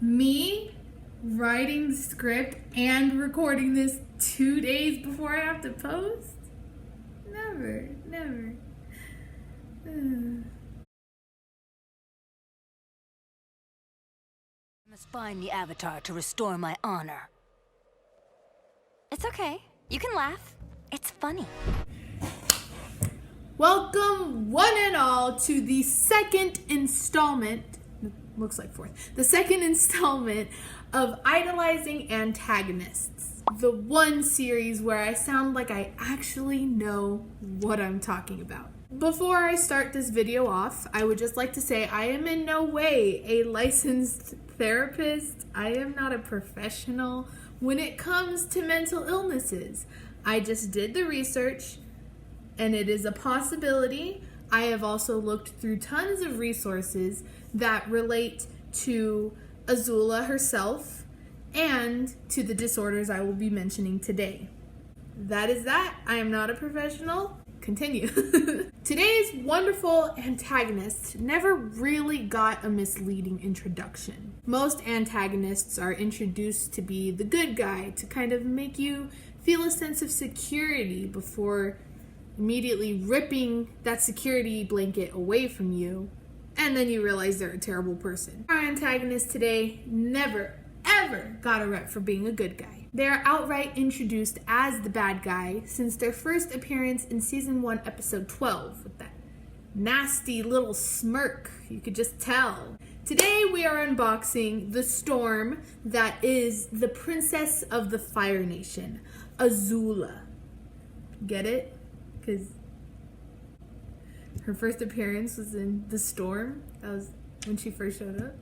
Me writing the script and recording this 2 days before I have to post? Never. I must find the Avatar to restore my honor. It's okay. You can laugh. It's funny. Welcome, one and all, to the second installment, looks like fourth, the second installment of Idolizing Antagonists. The one series where I sound like I actually know what I'm talking about. Before I start this video off, I would just like to say I am in no way a licensed therapist. I am not a professional when it comes to mental illnesses. I just did the research, and it is a possibility. I have also looked through tons of resources that relate to Azula herself and to the disorders I will be mentioning today. That is that. I am not a professional. Continue. Today's wonderful antagonist never really got a misleading introduction. Most antagonists are introduced to be the good guy, to kind of make you feel a sense of security before immediately ripping that security blanket away from you, and then you realize they're a terrible person. Our antagonists today never, ever got a rep for being a good guy. They are outright introduced as the bad guy since their first appearance in Season 1, Episode 12, with that nasty little smirk, you could just tell. Today we are unboxing the storm that is the Princess of the Fire Nation, Azula. Get it? Because her first appearance was in The Storm. That was when she first showed up.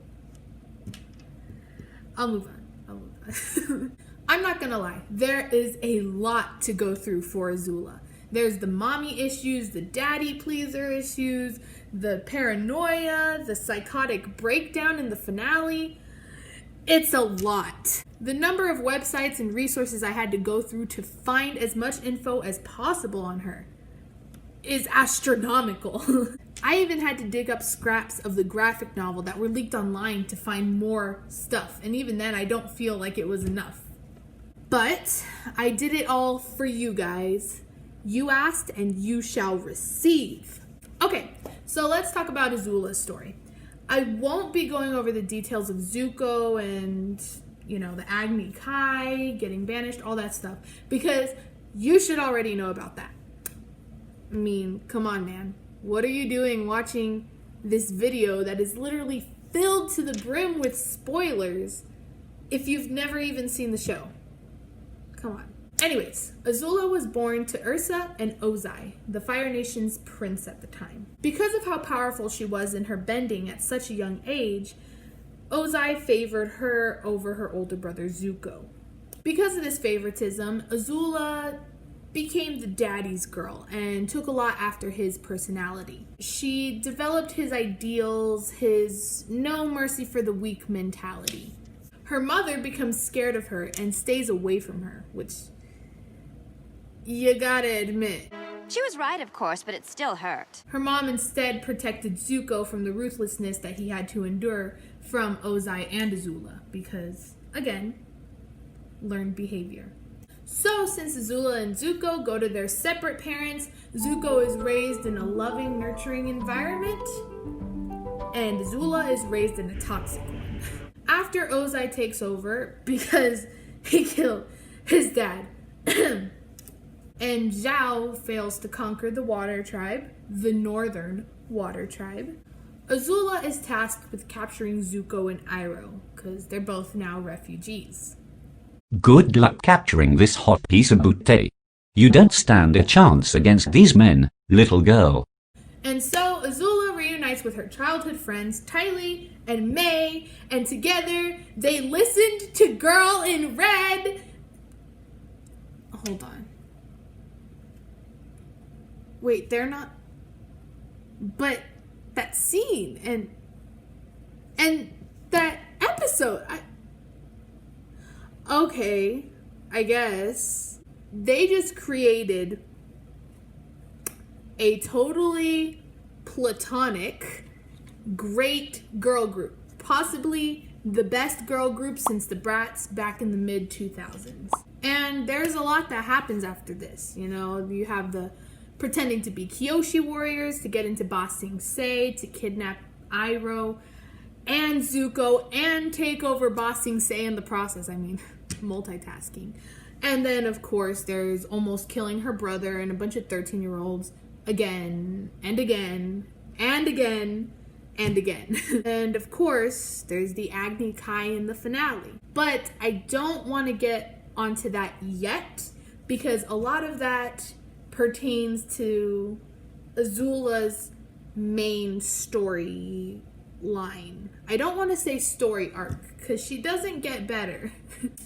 I'll move on. I'm not gonna lie. There is a lot to go through for Azula. There's the mommy issues, the daddy pleaser issues, the paranoia, the psychotic breakdown in the finale. It's a lot. The number of websites and resources I had to go through to find as much info as possible on her is astronomical. I even had to dig up scraps of the graphic novel that were leaked online to find more stuff, and even then I don't feel like it was enough. But I did it all for you guys. You asked and you shall receive. Okay, so let's talk about Azula's story. I won't be going over the details of Zuko and, the Agni Kai getting banished, all that stuff, because you should already know about that. I mean, come on, man. What are you doing watching this video that is literally filled to the brim with spoilers if you've never even seen the show? Come on. Anyways, Azula was born to Ursa and Ozai, the Fire Nation's prince at the time. Because of how powerful she was in her bending at such a young age, Ozai favored her over her older brother Zuko. Because of this favoritism, Azula became the daddy's girl and took a lot after his personality. She developed his ideals, his no mercy for the weak mentality. Her mother becomes scared of her and stays away from her, which you gotta admit. She was right, of course, but it still hurt. Her mom instead protected Zuko from the ruthlessness that he had to endure from Ozai and Azula because, again, learned behavior. So since Azula and Zuko go to their separate parents, Zuko is raised in a loving, nurturing environment, and Azula is raised in a toxic one. After Ozai takes over, because he killed his dad, and Zhao fails to conquer the Water Tribe, the Northern Water Tribe, Azula is tasked with capturing Zuko and Iroh, because they're both now refugees. Good luck capturing this hot piece of booty. You don't stand a chance against these men, little girl. And so Azula reunites with her childhood friends Tylee and May, and together they listened to Girl in Red. Hold on. Wait, they're not... But that scene and that episode... Okay, I guess. They just created a totally platonic, great girl group. Possibly the best girl group since the Brats back in the mid-2000s. And there's a lot that happens after this. You know, you have the pretending to be Kyoshi warriors, to get into Ba Sing Se, to kidnap Iroh and Zuko, and take over Ba Sing Se in the process. I mean, multitasking. And then, of course, there's almost killing her brother and a bunch of 13-year-olds again and again and again and again. And, of course, there's the Agni Kai in the finale. But I don't want to get onto that yet, because a lot of that pertains to Azula's main story line. I don't want to say story arc, because she doesn't get better.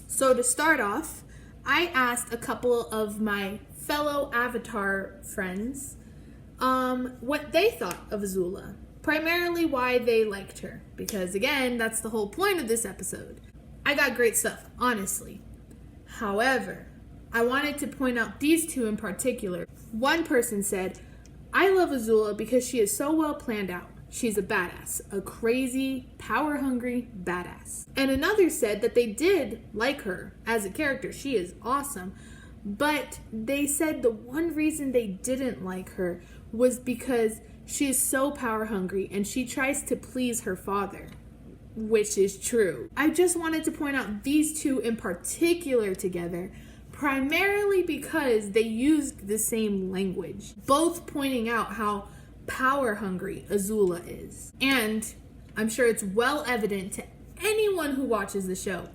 So to start off, I asked a couple of my fellow Avatar friends what they thought of Azula. Primarily why they liked her, because again, that's the whole point of this episode. I got great stuff, honestly. However, I wanted to point out these two in particular. One person said, I love Azula because she is so well planned out. She's a badass, a crazy, power-hungry badass. And another said that they did like her as a character. She is awesome. But they said the one reason they didn't like her was because she is so power-hungry and she tries to please her father, which is true. I just wanted to point out these two in particular together, primarily because they used the same language, both pointing out how power hungry Azula is. And I'm sure it's well evident to anyone who watches the show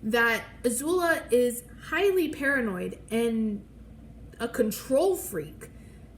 that Azula is highly paranoid and a control freak.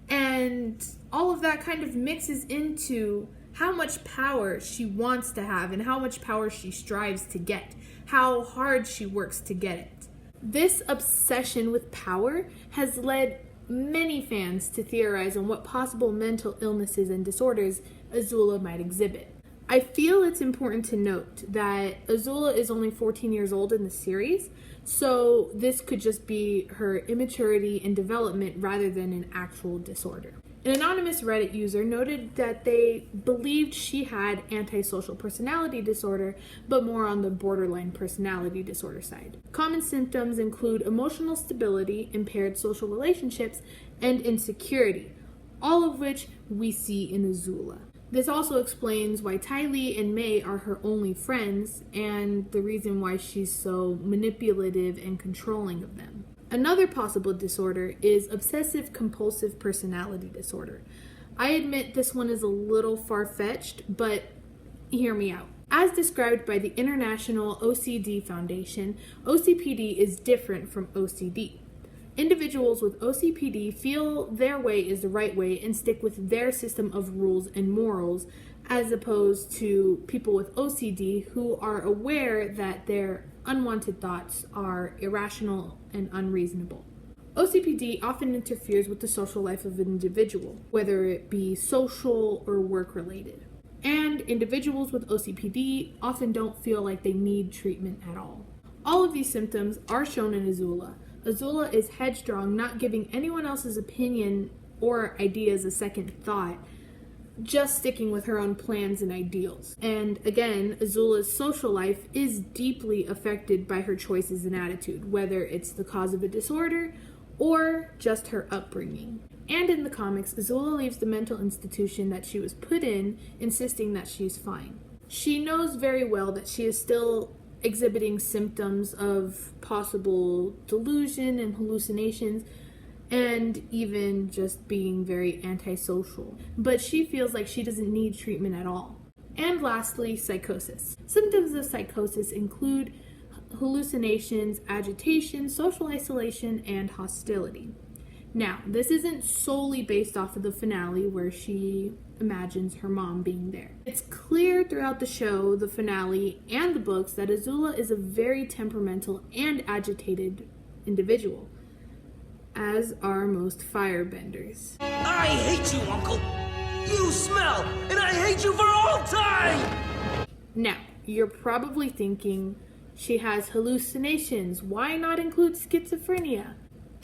And all of that kind of mixes into how much power she wants to have and how much power she strives to get, how hard she works to get it. This obsession with power has led many fans to theorize on what possible mental illnesses and disorders Azula might exhibit. I feel it's important to note that Azula is only 14 years old in the series, so this could just be her immaturity and development rather than an actual disorder. An anonymous Reddit user noted that they believed she had antisocial personality disorder, but more on the borderline personality disorder side. Common symptoms include emotional stability, impaired social relationships, and insecurity, all of which we see in Azula. This also explains why Ty Lee and May are her only friends, and the reason why she's so manipulative and controlling of them. Another possible disorder is obsessive-compulsive personality disorder. I admit this one is a little far-fetched, but hear me out. As described by the International OCD Foundation, OCPD is different from OCD. Individuals with OCPD feel their way is the right way and stick with their system of rules and morals, as opposed to people with OCD who are aware that their unwanted thoughts are irrational and unreasonable. OCPD often interferes with the social life of an individual, whether it be social or work-related. And individuals with OCPD often don't feel like they need treatment at all. All of these symptoms are shown in Azula. Azula is headstrong, not giving anyone else's opinion or ideas a second thought, just sticking with her own plans and ideals. And again, Azula's social life is deeply affected by her choices and attitude, whether it's the cause of a disorder or just her upbringing. And in the comics, Azula leaves the mental institution that she was put in, insisting that she's fine. She knows very well that she is still exhibiting symptoms of possible delusion and hallucinations, and even just being very antisocial. But she feels like she doesn't need treatment at all. And lastly, psychosis. Symptoms of psychosis include hallucinations, agitation, social isolation, and hostility. Now, this isn't solely based off of the finale where she imagines her mom being there. It's clear throughout the show, the finale, and the books that Azula is a very temperamental and agitated individual, as are most firebenders. I hate you, Uncle! You smell, and I hate you for all time! Now, you're probably thinking, she has hallucinations, why not include schizophrenia?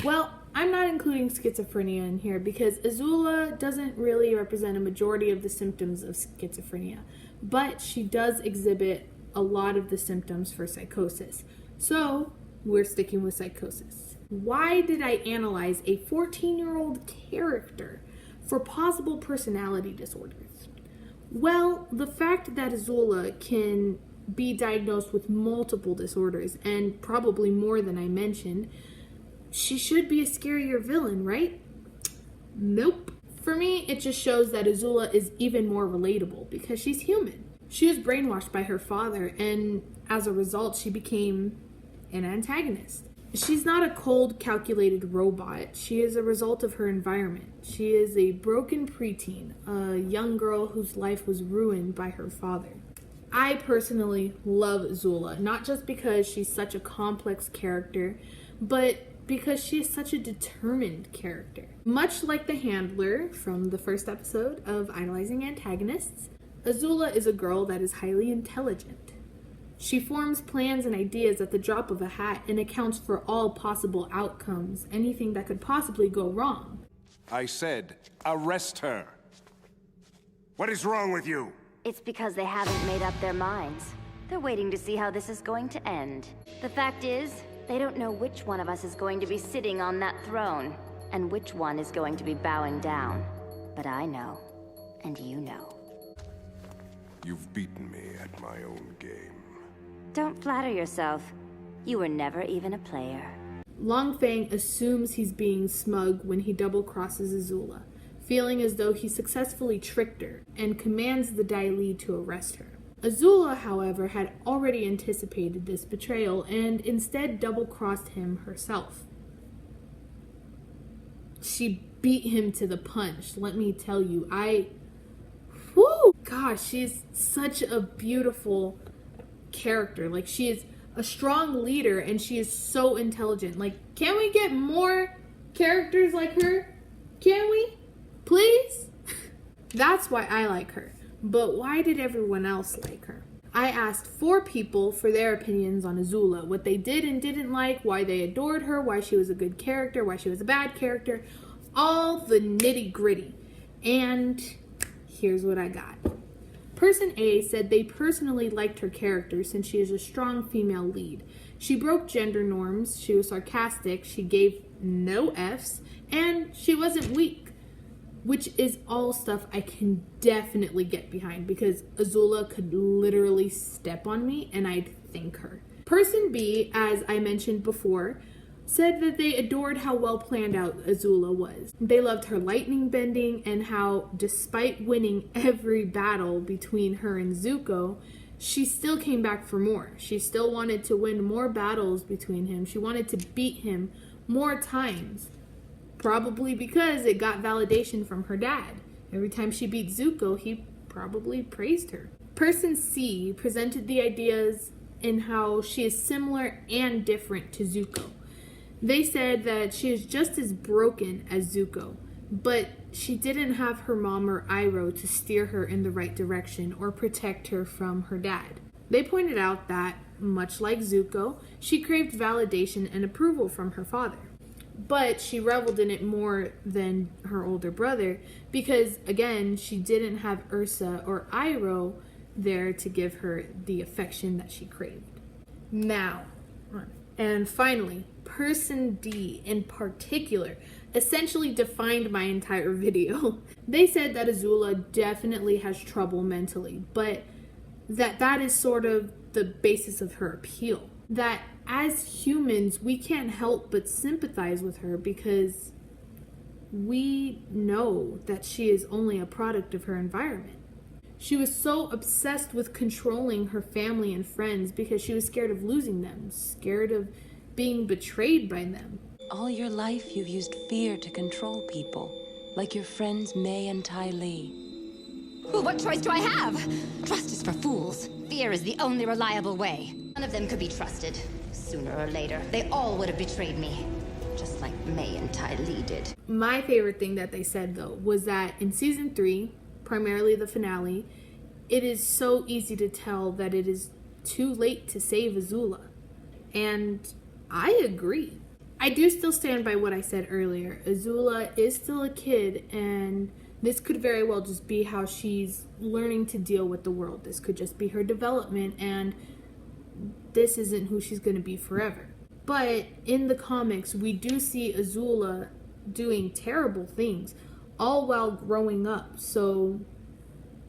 Well, I'm not including schizophrenia in here because Azula doesn't really represent a majority of the symptoms of schizophrenia, but she does exhibit a lot of the symptoms for psychosis. So we're sticking with psychosis. Why did I analyze a 14-year-old character for possible personality disorders? Well, the fact that Azula can be diagnosed with multiple disorders, and probably more than I mentioned, she should be a scarier villain, right? Nope. For me, it just shows that Azula is even more relatable because she's human. She was brainwashed by her father, and as a result, she became an antagonist. She's not a cold, calculated robot. She is a result of her environment. She is a broken preteen, a young girl whose life was ruined by her father. I personally love Azula, not just because she's such a complex character, but because she is such a determined character. Much like the handler from the first episode of Idolizing Antagonists, Azula is a girl that is highly intelligent. She forms plans and ideas at the drop of a hat and accounts for all possible outcomes, anything that could possibly go wrong. I said, arrest her. What is wrong with you? It's because they haven't made up their minds. They're waiting to see how this is going to end. The fact is, they don't know which one of us is going to be sitting on that throne, and which one is going to be bowing down. But I know, and you know. You've beaten me at my own game. Don't flatter yourself. You were never even a player. Long Feng assumes he's being smug when he double-crosses Azula, feeling as though he successfully tricked her, and commands the Dai Li to arrest her. Azula, however, had already anticipated this betrayal and instead double-crossed him herself. She beat him to the punch, let me tell you. Gosh, she's such a beautiful character. Like, she is a strong leader and she is so intelligent. Like, can we get more characters like her? Can we? Please? That's why I like her. But why did everyone else like her? I asked 4 people for their opinions on Azula, what they did and didn't like, why they adored her, why she was a good character, why she was a bad character, all the nitty-gritty. And here's what I got. Person A said they personally liked her character since she is a strong female lead. She broke gender norms, she was sarcastic, she gave no Fs, and she wasn't weak. Which is all stuff I can definitely get behind because Azula could literally step on me and I'd thank her. Person B, as I mentioned before, said that they adored how well planned out Azula was. They loved her lightning bending and how, despite winning every battle between her and Zuko, she still came back for more. She still wanted to win more battles between him. She wanted to beat him more times. Probably because it got validation from her dad. Every time she beat Zuko, he probably praised her. Person C presented the ideas in how she is similar and different to Zuko. They said that she is just as broken as Zuko, but she didn't have her mom or Iroh to steer her in the right direction or protect her from her dad. They pointed out that, much like Zuko, she craved validation and approval from her father. But she reveled in it more than her older brother because, again, she didn't have Ursa or Iroh there to give her the affection that she craved. Now, and finally, Person D in particular essentially defined my entire video. They said that Azula definitely has trouble mentally, but that is sort of the basis of her appeal. That as humans, we can't help but sympathize with her because we know that she is only a product of her environment. She was so obsessed with controlling her family and friends because she was scared of losing them, scared of being betrayed by them. All your life you've used fear to control people, like your friends May and Ty Lee. Well, what choice do I have? Trust is for fools. Fear is the only reliable way. None of them could be trusted. Sooner or later, they all would have betrayed me. Just like May and Ty Lee did. My favorite thing that they said, though, was that in Season 3, primarily the finale, it is so easy to tell that it is too late to save Azula. And I agree. I do still stand by what I said earlier. Azula is still a kid, and This could very well just be how she's learning to deal with the world. This could just be her development, and this isn't who she's going to be forever. But in the comics, we do see Azula doing terrible things, all while growing up. So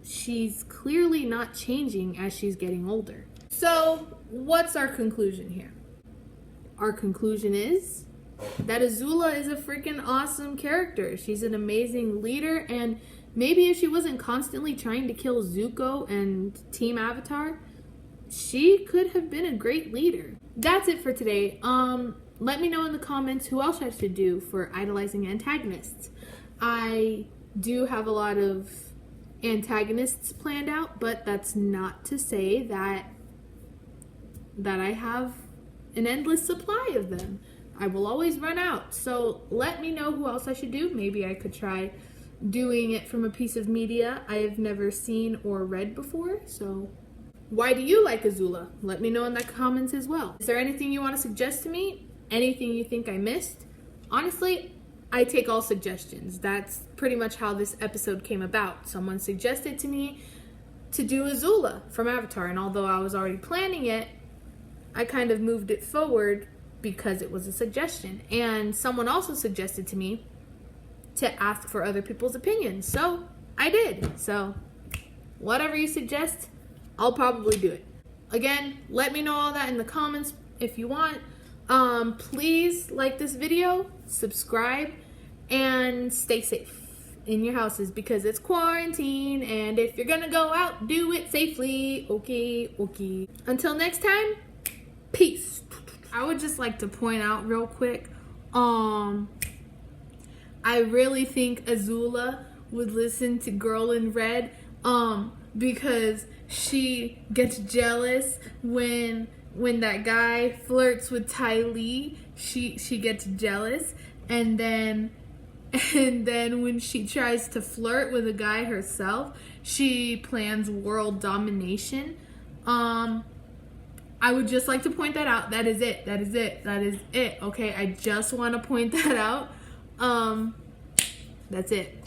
she's clearly not changing as she's getting older. So what's our conclusion here? Our conclusion is that Azula is a freaking awesome character. She's an amazing leader, and maybe if she wasn't constantly trying to kill Zuko and Team Avatar, she could have been a great leader. That's it for today. Let me know in the comments who else I should do for idolizing antagonists. I do have a lot of antagonists planned out, but that's not to say that I have an endless supply of them. I will always run out. So let me know who else I should do. Maybe I could try doing it from a piece of media I have never seen or read before. So why do you like Azula? Let me know in the comments as well. Is there anything you want to suggest to me? Anything you think I missed? Honestly, I take all suggestions. That's pretty much how this episode came about. Someone suggested to me to do Azula from Avatar, and although I was already planning it, I kind of moved it forward because it was a suggestion. And someone also suggested to me to ask for other people's opinions. So I did. So whatever you suggest, I'll probably do it. Again, let me know all that in the comments if you want. Please like this video, subscribe, and stay safe in your houses because it's quarantine, and if you're gonna go out, do it safely. Okay. Until next time, peace. I would just like to point out real quick, I really think Azula would listen to Girl in Red, because she gets jealous when that guy flirts with Ty Lee. She gets jealous, and then when she tries to flirt with a guy herself, she plans world domination. I would just like to point that out. That is it. Okay, I just want to point that out. That's it.